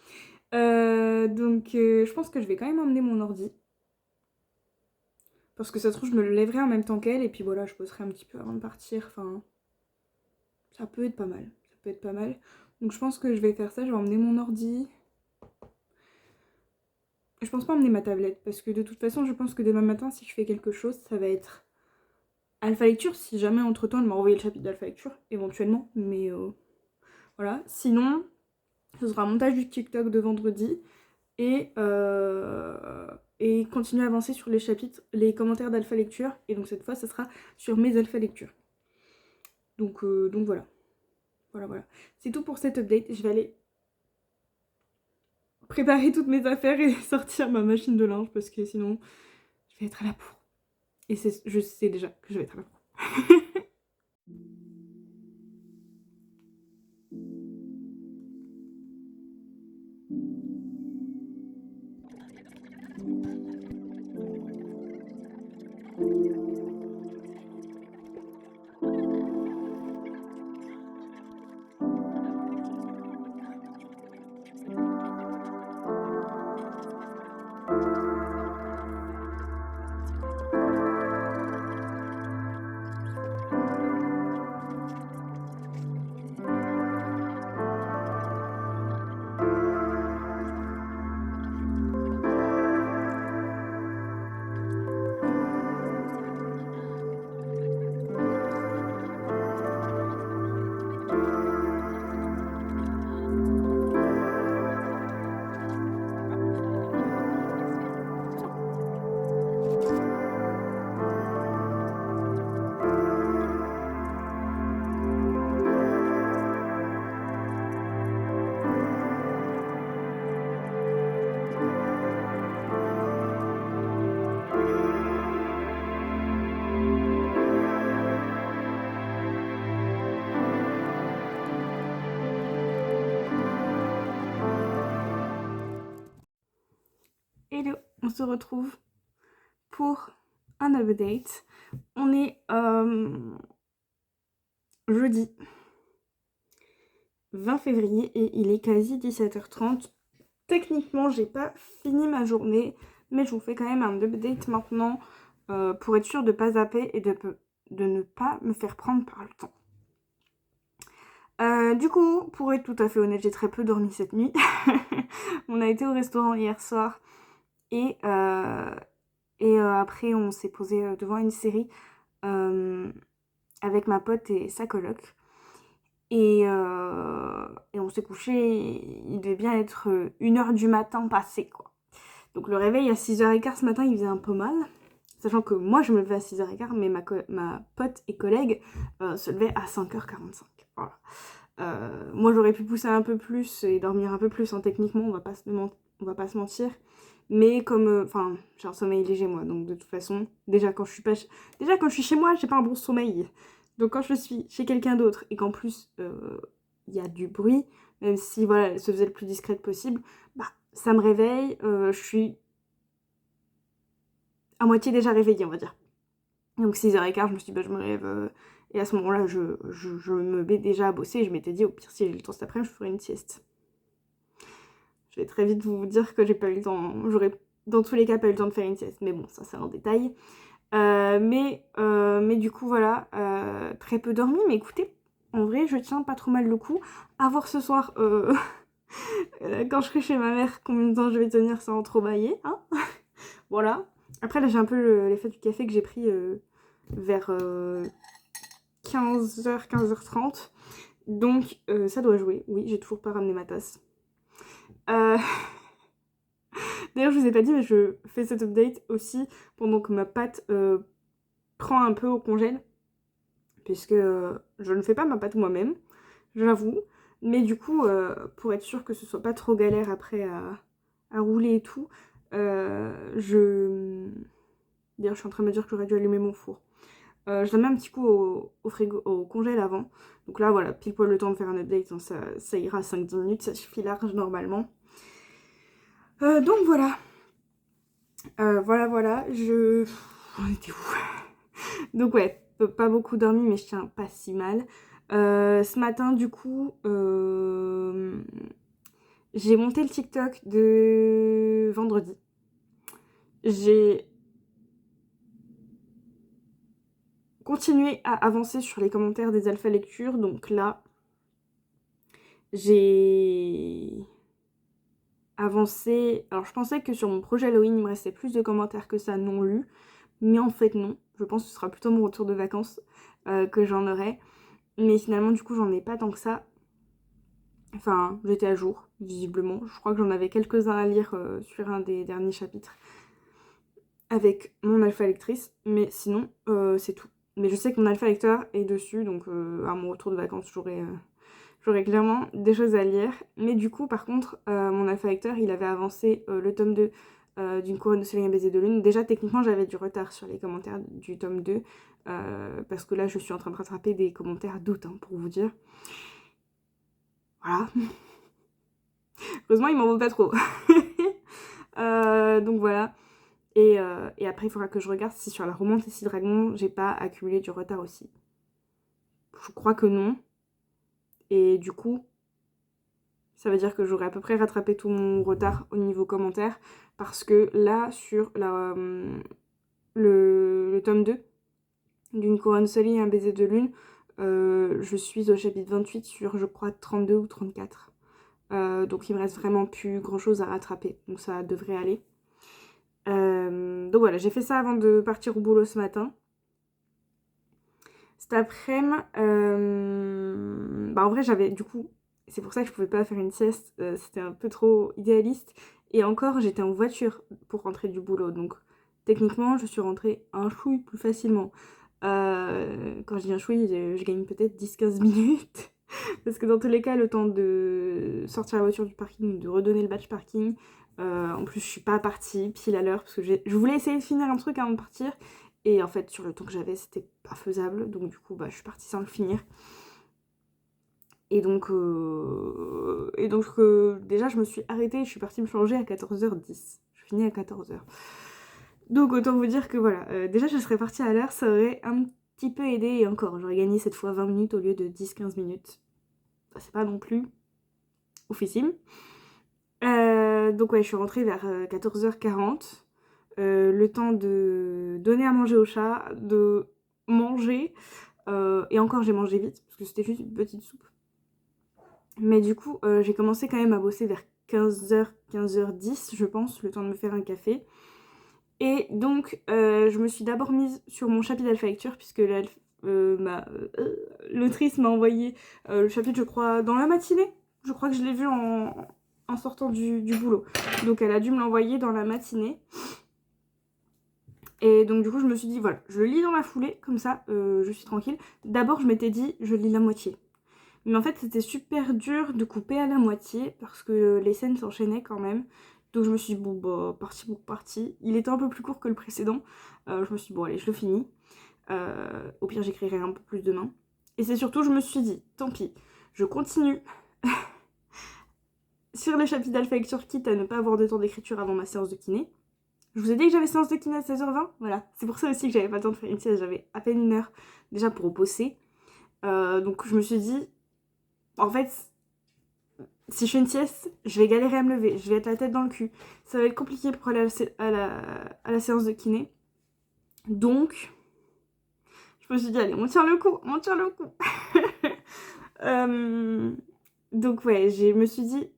Donc, je pense que je vais quand même emmener mon ordi. Parce que ça se trouve, je me le lèverai en même temps qu'elle. Et puis voilà, je bosserai un petit peu avant de partir. Enfin, ça peut être pas mal. Ça peut être pas mal. Donc, je pense que je vais faire ça. Je vais emmener mon ordi. Je pense pas emmener ma tablette. Parce que de toute façon, je pense que demain matin, si je fais quelque chose, ça va être Alpha Lecture. Si jamais entre-temps, elle m'a envoyé le chapitre d'Alpha Lecture. Éventuellement. Mais voilà. Sinon, ce sera un montage du TikTok de vendredi. Et continuer à avancer sur les chapitres, les commentaires d'Alpha Lecture. Et donc cette fois, ce sera sur mes Alpha Lecture. Donc voilà. Voilà. C'est tout pour cette update. Je vais aller préparer toutes mes affaires et sortir ma machine de linge parce que sinon, je vais être à la bourre. Et je sais déjà que je vais être à la bourre. Hello, on se retrouve pour un update. On est jeudi 20 février et il est quasi 17h30. Techniquement, j'ai pas fini ma journée, mais je vous fais quand même un update maintenant pour être sûre de pas zapper et de ne pas me faire prendre par le temps. Du coup, pour être tout à fait honnête, j'ai très peu dormi cette nuit. On a été au restaurant hier soir et, après on s'est posé devant une série avec ma pote et sa coloc. Et on s'est couché, il devait bien être 1h du matin passé quoi. Donc le réveil à 6h15 ce matin il faisait un peu mal. Sachant que moi je me levais à 6h15 mais ma pote et collègue se levait à 5h45. Voilà. Moi j'aurais pu pousser un peu plus et dormir un peu plus, hein, techniquement on va pas se mentir. Mais comme, enfin, j'ai un sommeil léger moi, donc de toute façon, déjà quand je suis chez moi, j'ai pas un bon sommeil. Donc quand je suis chez quelqu'un d'autre et qu'en plus il y a du bruit, même si voilà, elle se faisait le plus discrète possible, bah ça me réveille, je suis à moitié déjà réveillée on va dire. Donc 6h15, je me suis dit bah je me lève et à ce moment-là je me mets déjà à bosser. Je m'étais dit au pire si j'ai le temps cet après-midi je ferai une sieste. Je vais très vite vous dire que j'ai pas eu le temps, j'aurais dans tous les cas pas eu le temps de faire une sieste, mais bon ça c'est un détail. Mais du coup voilà, très peu dormi, mais écoutez, en vrai je tiens pas trop mal le coup. À voir ce soir quand je serai chez ma mère combien de temps je vais tenir sans trop bailler, hein. Voilà. Après là j'ai un peu l'effet du café que j'ai pris vers 15h, 15h30. Donc ça doit jouer. Oui, j'ai toujours pas ramené ma tasse. D'ailleurs, je vous ai pas dit, mais je fais cette update aussi pendant que ma pâte prend un peu au congèle. Puisque je ne fais pas ma pâte moi-même, j'avoue. Mais du coup, pour être sûr que ce soit pas trop galère après à rouler et tout, D'ailleurs, je suis en train de me dire que j'aurais dû allumer mon four. Je la mets un petit coup au frigo, au congèle avant. Donc là, voilà, pile poil le temps de faire un update. Hein, ça ira 5-10 minutes, ça suffit large normalement. Donc voilà. Voilà. On était où? Donc ouais, pas beaucoup dormi, mais je tiens pas si mal. Ce matin, du coup, j'ai monté le TikTok de vendredi. J'ai continué à avancer sur les commentaires des alpha lectures. Donc là, j'ai avancé. Alors je pensais que sur mon projet Halloween, il me restait plus de commentaires que ça non lus. Mais en fait non. Je pense que ce sera plutôt mon retour de vacances que j'en aurai. Mais finalement, du coup, j'en ai pas tant que ça. Enfin, j'étais à jour, visiblement. Je crois que j'en avais quelques-uns à lire sur un des derniers chapitres avec mon alpha lectrice, mais sinon, c'est tout. Mais je sais que mon alpha lecteur est dessus, donc à mon retour de vacances, j'aurais clairement des choses à lire. Mais du coup, par contre, mon alpha lecteur, il avait avancé le tome 2 d'une couronne de soleil, un baiser de lune. Déjà, techniquement, j'avais du retard sur les commentaires du tome 2, parce que là, je suis en train de rattraper des commentaires d'août, hein, pour vous dire. Voilà. Heureusement, il m'en vaut pas trop. Donc voilà. Et après, il faudra que je regarde si sur la romance et si dragon, j'ai pas accumulé du retard aussi. Je crois que non. Et du coup, ça veut dire que j'aurais à peu près rattrapé tout mon retard au niveau commentaire. Parce que là, sur le tome 2 d'une couronne de soleil et un baiser de lune, je suis au chapitre 28 sur, je crois, 32 ou 34. Donc il me reste vraiment plus grand chose à rattraper. Donc ça devrait aller. Donc voilà, j'ai fait ça avant de partir au boulot ce matin. Cet après-midi, bah en vrai j'avais du coup, c'est pour ça que je pouvais pas faire une sieste, c'était un peu trop idéaliste. Et encore, j'étais en voiture pour rentrer du boulot, donc techniquement je suis rentrée un chouille plus facilement. Quand je dis un chouille, je gagne peut-être 10-15 minutes. Parce que dans tous les cas, le temps de sortir la voiture du parking, de redonner le badge parking, en plus je suis pas partie pile à l'heure parce que je voulais essayer de finir un truc avant de partir. Et en fait, sur le temps que j'avais, c'était pas faisable. Donc du coup, bah, je suis partie sans le finir. Et donc, déjà, je me suis arrêtée et je suis partie me changer à 14h10. Je finis à 14h. Donc autant vous dire que voilà, déjà je serais partie à l'heure, ça aurait un petit peu aidé. Et encore, j'aurais gagné cette fois 20 minutes au lieu de 10-15 minutes. Ça, c'est pas non plus oufissime. Donc ouais, je suis rentrée vers 14h40. Le temps de donner à manger au chat, de manger. Et encore, j'ai mangé vite, parce que c'était juste une petite soupe. Mais du coup, j'ai commencé quand même à bosser vers 15h, 15h10, je pense, le temps de me faire un café. Et donc, je me suis d'abord mise sur mon chapitre d'alpha lecture, puisque l'autrice m'a envoyé le chapitre, je crois, dans la matinée. Je crois que je l'ai vu en sortant du boulot. Donc, elle a dû me l'envoyer dans la matinée. Et donc, du coup, je me suis dit, voilà, je le lis dans la foulée, comme ça, je suis tranquille. D'abord, je m'étais dit, je lis la moitié. Mais en fait, c'était super dur de couper à la moitié parce que les scènes s'enchaînaient quand même. Donc je me suis dit, bon, bah, parti pour parti. Il était un peu plus court que le précédent. Je me suis dit, bon, allez, je le finis. Au pire, j'écrirai un peu plus demain. Et c'est surtout, je me suis dit, tant pis, je continue sur le chapitre d'Alpha Lecture, quitte à ne pas avoir de temps d'écriture avant ma séance de kiné. Je vous ai dit que j'avais séance de kiné à 16h20. Voilà, c'est pour ça aussi que j'avais pas le temps de faire une sieste. J'avais à peine 1 heure déjà pour bosser. Donc je me suis dit, en fait, si je fais une sieste, je vais galérer à me lever, je vais être la tête dans le cul. Ça va être compliqué pour aller à la séance de kiné. Donc, je me suis dit, allez, on tient le coup, on tient le coup. Donc ouais, je me suis dit,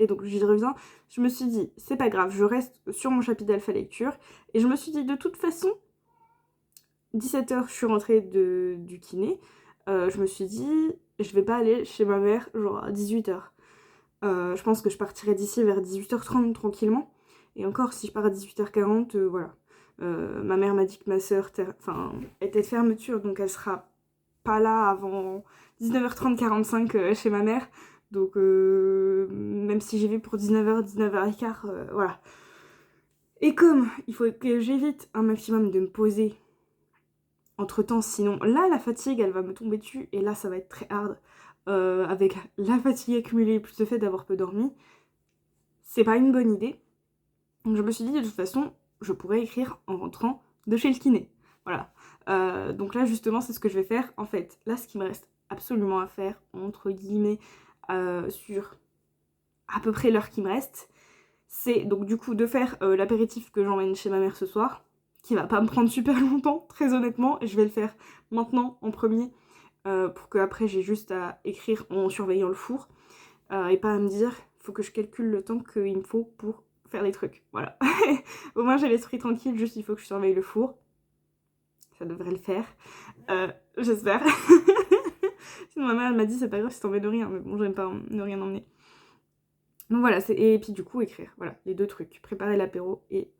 et donc j'y reviens, je me suis dit, c'est pas grave, je reste sur mon chapitre d'alpha lecture. Et je me suis dit, de toute façon, 17h, je suis rentrée du kiné. Je me suis dit, je vais pas aller chez ma mère genre à 18h. Je pense que je partirai d'ici vers 18h30 tranquillement. Et encore, si je pars à 18h40, voilà. Ma mère m'a dit que ma soeur était de fermeture, donc elle sera pas là avant 19h30, 45 chez ma mère. Donc même si j'y vais pour 19h, 19h15, voilà. Et comme il faut que j'évite un maximum de me poser entre temps, sinon là la fatigue elle va me tomber dessus et là ça va être très hard. Avec la fatigue accumulée plus le fait d'avoir peu dormi, c'est pas une bonne idée. Donc je me suis dit de toute façon je pourrais écrire en rentrant de chez le kiné. Voilà. Donc là justement c'est ce que je vais faire. En fait là ce qui me reste absolument à faire entre guillemets sur à peu près l'heure qui me reste, c'est donc du coup de faire l'apéritif que j'emmène chez ma mère ce soir, qui va pas me prendre super longtemps très honnêtement, et je vais le faire maintenant en premier pour que après j'ai juste à écrire en surveillant le four et pas à me dire faut que je calcule le temps qu'il me faut pour faire les trucs. Voilà. Au moins j'ai l'esprit tranquille, juste il faut que je surveille le four. Ça devrait le faire. J'espère. Sinon ma mère elle m'a dit c'est pas grave si t'emmènes rien, mais bon j'aime pas ne rien emmener. Donc voilà, et puis du coup écrire, voilà, les deux trucs, préparer l'apéro et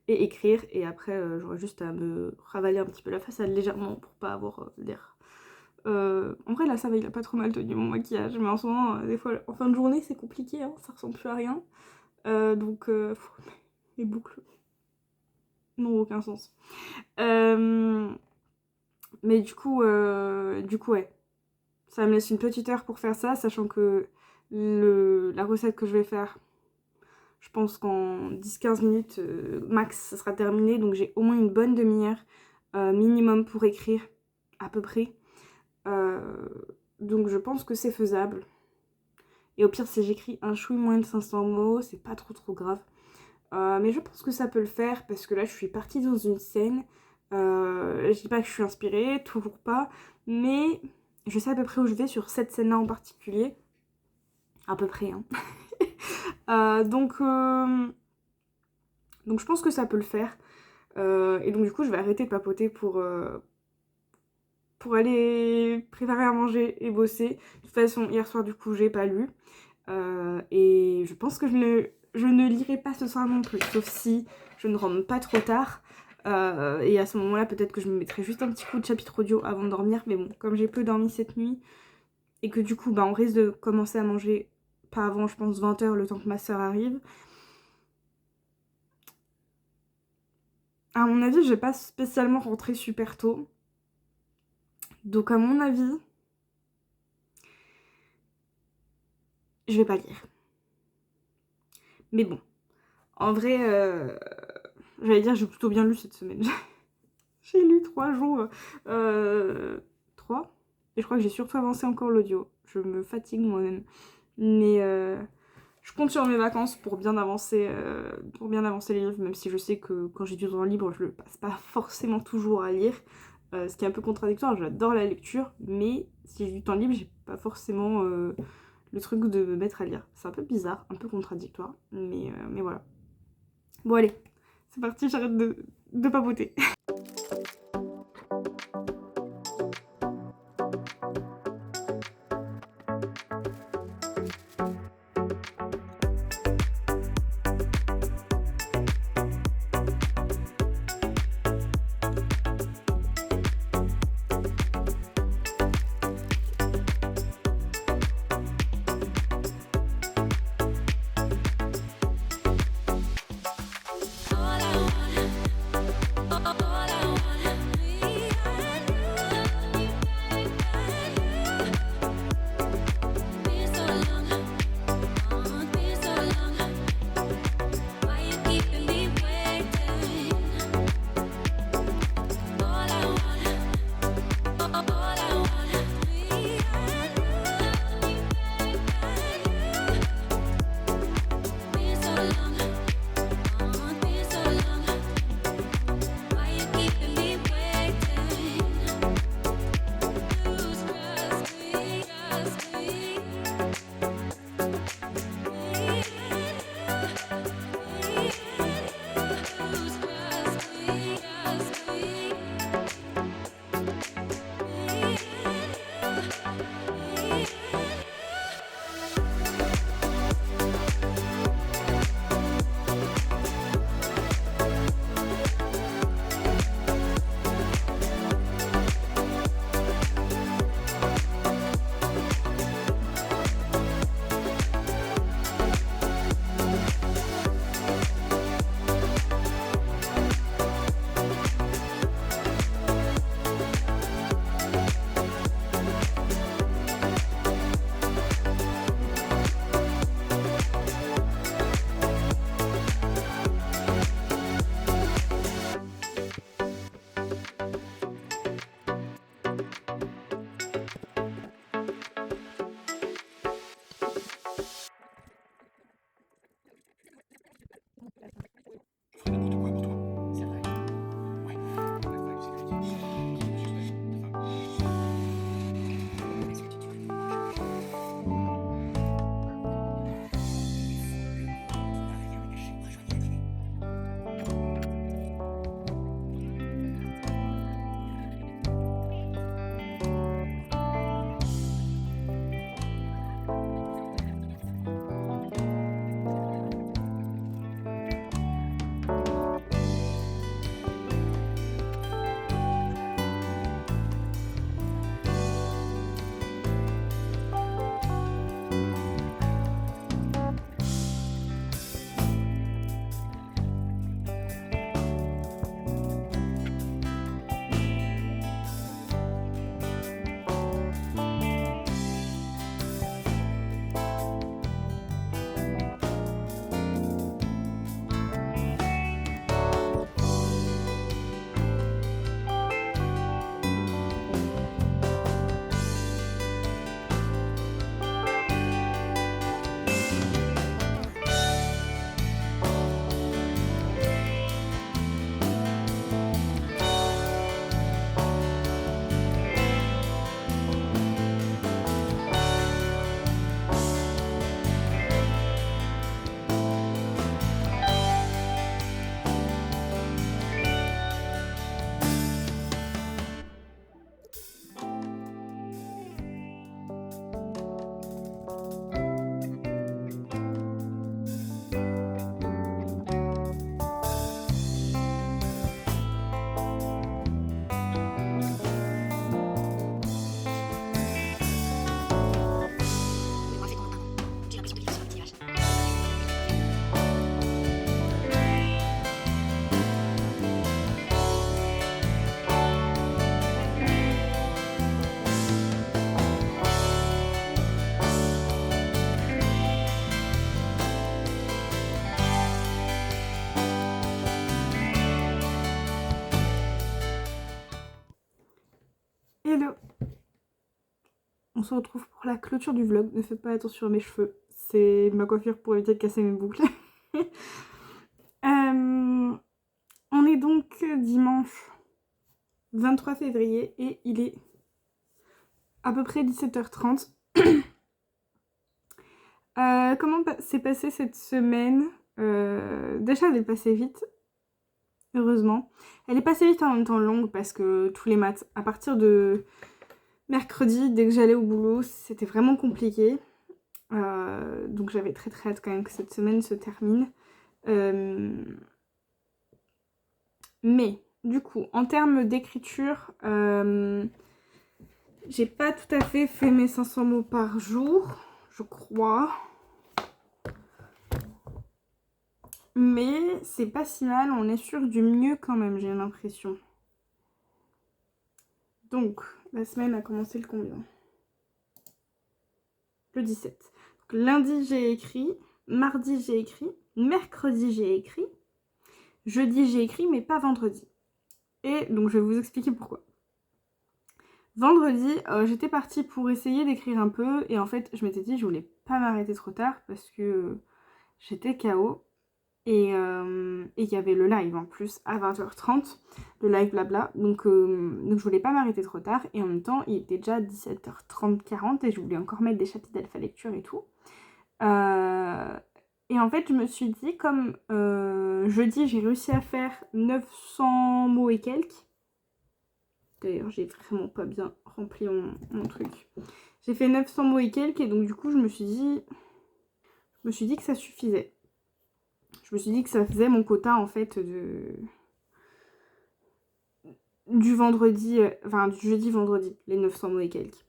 écrire, et après j'aurais juste à me ravaler un petit peu la façade légèrement pour pas avoir l'air. En vrai là ça va, il a pas trop mal tenu mon maquillage, mais en ce moment, des fois en fin de journée c'est compliqué, hein, ça ressemble plus à rien. Donc les boucles n'ont aucun sens. Mais du coup ouais, ça me laisse une petite heure pour faire ça, sachant que la recette que je vais faire, je pense qu'en 10-15 minutes max ça sera terminé, donc j'ai au moins une bonne demi-heure minimum pour écrire à peu près. Donc je pense que c'est faisable. Et au pire si j'écris un chouille moins de 500 mots, c'est pas trop grave. Mais je pense que ça peut le faire parce que là je suis partie dans une scène. Je dis pas que je suis inspirée, toujours pas, mais je sais à peu près où je vais sur cette scène là en particulier. À peu près, hein. Donc je pense que ça peut le faire. Et donc du coup je vais arrêter de papoter pour aller préparer à manger et bosser. De toute façon hier soir du coup j'ai pas lu. Et je pense que je ne lirai pas ce soir non plus, sauf si je ne rentre pas trop tard. Et à ce moment-là peut-être que je me mettrai juste un petit coup de chapitre audio avant de dormir. Mais bon, comme j'ai peu dormi cette nuit et que du coup bah, on risque de commencer à manger pas avant je pense 20h le temps que ma soeur arrive. À mon avis, je vais pas spécialement rentrer super tôt. Donc à mon avis, je vais pas lire. Mais bon, en vrai, j'allais dire j'ai plutôt bien lu cette semaine. J'ai lu 3 jours. 3. Et je crois que j'ai surtout avancé encore l'audio. Je me fatigue moi-même. Mais je compte sur mes vacances pour bien avancer les livres, même si je sais que quand j'ai du temps libre, je le passe pas forcément toujours à lire. Ce qui est un peu contradictoire, j'adore la lecture, mais si j'ai du temps libre, j'ai pas forcément le truc de me mettre à lire. C'est un peu bizarre, un peu contradictoire, mais voilà. Bon allez, c'est parti, j'arrête de papoter. Hello! On se retrouve pour la clôture du vlog. Ne faites pas attention à mes cheveux. C'est ma coiffure pour éviter de casser mes boucles. On est donc dimanche 23 février et il est à peu près 17h30. Comment s'est passée cette semaine? Déjà, elle est passée vite, heureusement. Elle est passée vite en même temps longue parce que tous les matins, à partir de mercredi, dès que j'allais au boulot, c'était vraiment compliqué. Donc j'avais très très hâte quand même que cette semaine se termine. Mais du coup, en termes d'écriture, j'ai pas tout à fait mes 500 mots par jour, je crois. Mais c'est pas si mal, on est sur du mieux quand même, j'ai l'impression. Donc, la semaine a commencé le combien? Le 17. Donc, lundi, j'ai écrit. Mardi, j'ai écrit. Mercredi, j'ai écrit. Jeudi, j'ai écrit, mais pas vendredi. Et donc, je vais vous expliquer pourquoi. Vendredi, j'étais partie pour essayer d'écrire un peu. Et en fait, je m'étais dit, je voulais pas m'arrêter trop tard parce que j'étais KO. Et il y avait le live en plus à 20h30, le live blabla. Donc je voulais pas m'arrêter trop tard. Et en même temps, il était déjà 17h30, 40 et je voulais encore mettre des chapitres d'alpha lecture et tout. Et en fait, je me suis dit, comme jeudi, j'ai réussi à faire 900 mots et quelques. D'ailleurs, j'ai vraiment pas bien rempli mon truc. J'ai fait 900 mots et quelques et donc du coup, je me suis dit que ça suffisait. Je me suis dit que ça faisait mon quota en fait du vendredi, enfin du jeudi-vendredi, les 900 mots et quelques.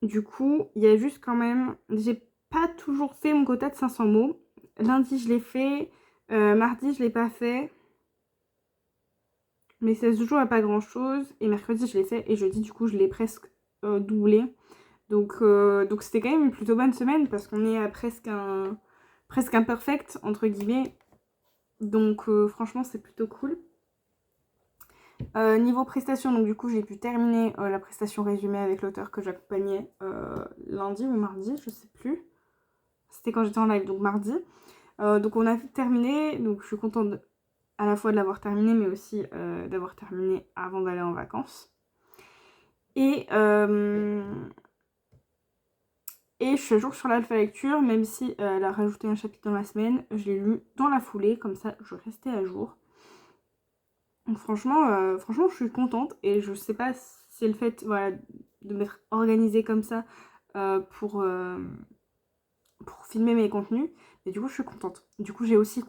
Du coup, il y a juste quand même, j'ai pas toujours fait mon quota de 500 mots. Lundi, je l'ai fait, mardi, je l'ai pas fait. Mais ça se joue à pas grand chose. Et mercredi, je l'ai fait, et jeudi, du coup, je l'ai presque doublé. Donc c'était quand même une plutôt bonne semaine parce qu'on est à presque un perfect, entre guillemets. Donc franchement, c'est plutôt cool. Niveau prestation, donc du coup j'ai pu terminer la prestation résumée avec l'auteur que j'accompagnais lundi ou mardi, je sais plus. C'était quand j'étais en live, donc mardi. Donc on a terminé, donc je suis contente à la fois de l'avoir terminé, mais aussi d'avoir terminé avant d'aller en vacances. Et je suis à jour sur l'alpha lecture, même si elle a rajouté un chapitre dans la semaine. Je l'ai lu dans la foulée, comme ça je restais à jour. Donc franchement, je suis contente et je sais pas si c'est le fait voilà, de m'être organisée comme ça pour filmer mes contenus. Mais du coup, je suis contente. Du coup, j'ai aussi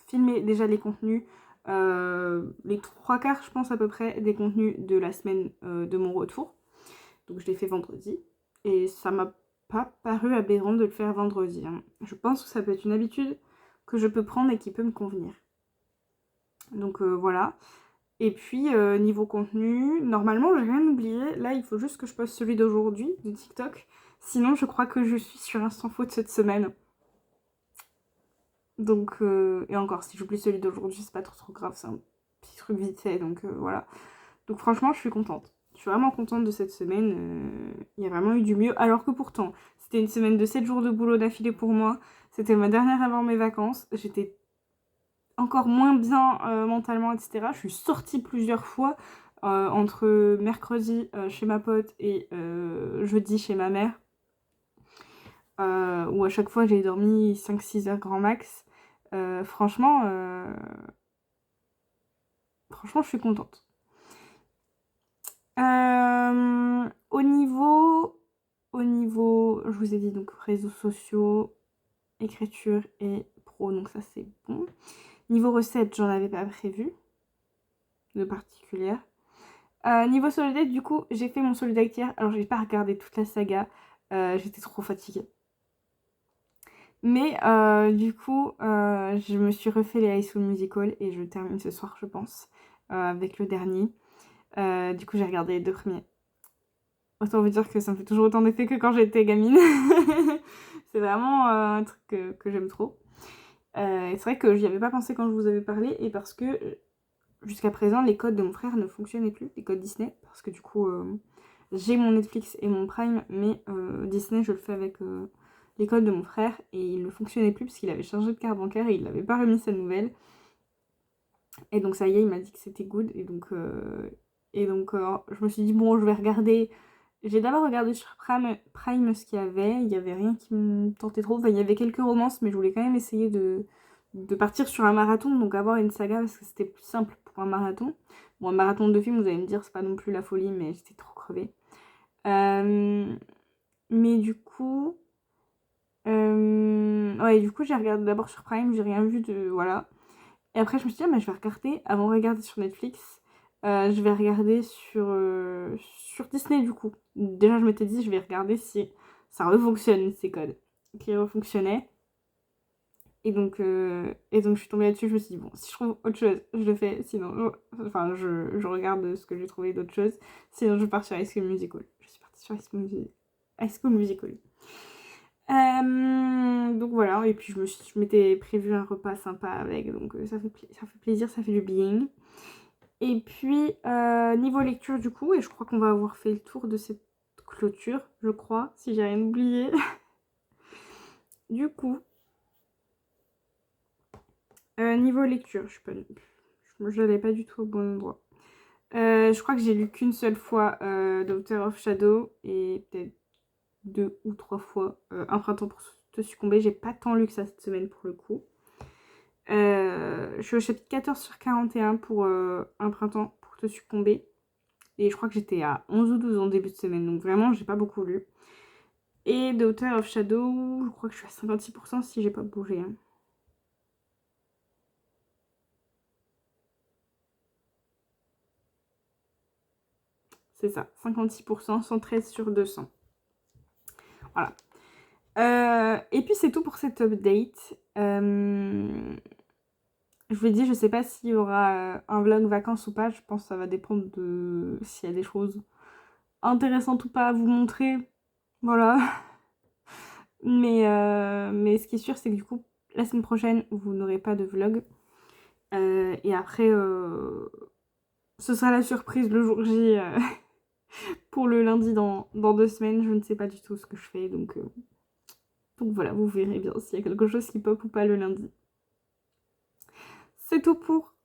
filmé déjà les contenus, les 3/4, je pense à peu près, des contenus de la semaine de mon retour. Donc je l'ai fait vendredi. Et ça m'a pas paru aberrant de le faire vendredi. Hein. Je pense que ça peut être une habitude que je peux prendre et qui peut me convenir. Donc voilà. Et puis, niveau contenu, normalement, j'ai rien oublié. Là, il faut juste que je poste celui d'aujourd'hui, de TikTok. Sinon, je crois que je suis sur un sans faute cette semaine. Donc, et encore, si j'oublie celui d'aujourd'hui, c'est pas trop grave. C'est un petit truc vite fait, donc voilà. Donc franchement, je suis contente. Je suis vraiment contente de cette semaine. Il y a vraiment eu du mieux. Alors que pourtant, c'était une semaine de 7 jours de boulot d'affilée pour moi. C'était ma dernière avant mes vacances. J'étais encore moins bien mentalement, etc. Je suis sortie plusieurs fois entre mercredi chez ma pote et jeudi chez ma mère. Où à chaque fois j'ai dormi 5-6 heures grand max. Franchement, je suis contente. Au niveau, je vous ai dit donc réseaux sociaux, écriture et pro, donc ça c'est bon. Niveau recette, j'en avais pas prévu de particulière. Niveau soldat, du coup, j'ai fait mon soldat hier. Alors, j'ai pas regardé toute la saga. J'étais trop fatiguée. Mais du coup, je me suis refait les High School Musical et je termine ce soir, je pense, avec le dernier. Du coup, j'ai regardé les 2 premiers. Autant vous dire que ça me fait toujours autant d'effet que quand j'étais gamine. C'est vraiment un truc que j'aime trop. Et c'est vrai que j'y avais pas pensé quand je vous avais parlé et parce que jusqu'à présent, les codes de mon frère ne fonctionnaient plus, les codes Disney, parce que du coup, j'ai mon Netflix et mon Prime, mais Disney, je le fais avec les codes de mon frère, et il ne fonctionnait plus parce qu'il avait changé de carte bancaire et il n'avait pas remis sa nouvelle. Et donc ça y est, il m'a dit que c'était good, et donc je me suis dit, bon, je vais regarder j'ai d'abord regardé sur Prime ce qu'il y avait rien qui me tentait trop, enfin il y avait quelques romances mais je voulais quand même essayer de partir sur un marathon, donc avoir une saga parce que c'était plus simple pour un marathon. Bon, un marathon de films, vous allez me dire, c'est pas non plus la folie, mais j'étais trop crevée. Mais du coup... ouais, du coup j'ai regardé d'abord sur Prime, j'ai rien vu de... Voilà. Et après je me suis dit, ah, bah, je vais regarder, avant de regarder sur Netflix, je vais regarder sur Disney du coup. Déjà je m'étais dit, je vais regarder si ça refonctionne ces codes qui refonctionnaient. Et donc je suis tombée là-dessus, je me suis dit, bon, si je trouve autre chose, je le fais, sinon, je regarde ce que j'ai trouvé d'autre chose, sinon je pars sur High School Musical. Je suis partie sur High School Musical. Donc voilà, et puis je m'étais prévu un repas sympa avec, donc ça fait plaisir, ça fait du bien. Et puis, niveau lecture du coup, et je crois qu'on va avoir fait le tour de cette clôture, je crois, si j'ai rien oublié. Du coup... niveau lecture, je l'avais pas du tout au bon endroit. Je crois que j'ai lu qu'une seule fois Daughter of Shadow et peut-être 2 ou 3 fois Un printemps pour te succomber. J'ai pas tant lu que ça cette semaine pour le coup. Je suis au chapitre 14 sur 41 pour Un printemps pour te succomber. Et je crois que j'étais à 11 ou 12 en début de semaine, donc vraiment j'ai pas beaucoup lu. Et Daughter of Shadow, je crois que je suis à 56% si j'ai pas bougé. Hein. C'est ça, 56%, 113 sur 200. Voilà. Et puis c'est tout pour cette update. Je vous l'ai dit, je sais pas s'il y aura un vlog vacances ou pas. Je pense que ça va dépendre de s'il y a des choses intéressantes ou pas à vous montrer. Voilà. Mais ce qui est sûr, c'est que du coup, la semaine prochaine, vous n'aurez pas de vlog. Et après, ce sera la surprise le jour J pour le lundi dans 2 semaines. Je ne sais pas du tout ce que je fais. Donc voilà, vous verrez bien s'il y a quelque chose qui pop ou pas le lundi. C'est tout pour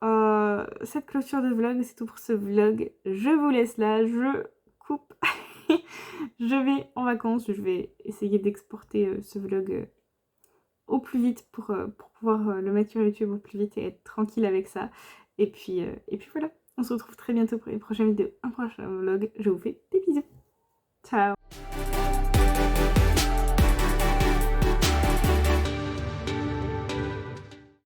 cette clôture de vlog, c'est tout pour ce vlog. Je vous laisse là, je coupe. Je vais en vacances, je vais essayer d'exporter ce vlog au plus vite pour pouvoir le mettre sur YouTube au plus vite et être tranquille avec ça. Et puis voilà, on se retrouve très bientôt pour une prochaine vidéo, un prochain vlog. Je vous fais des bisous. Ciao.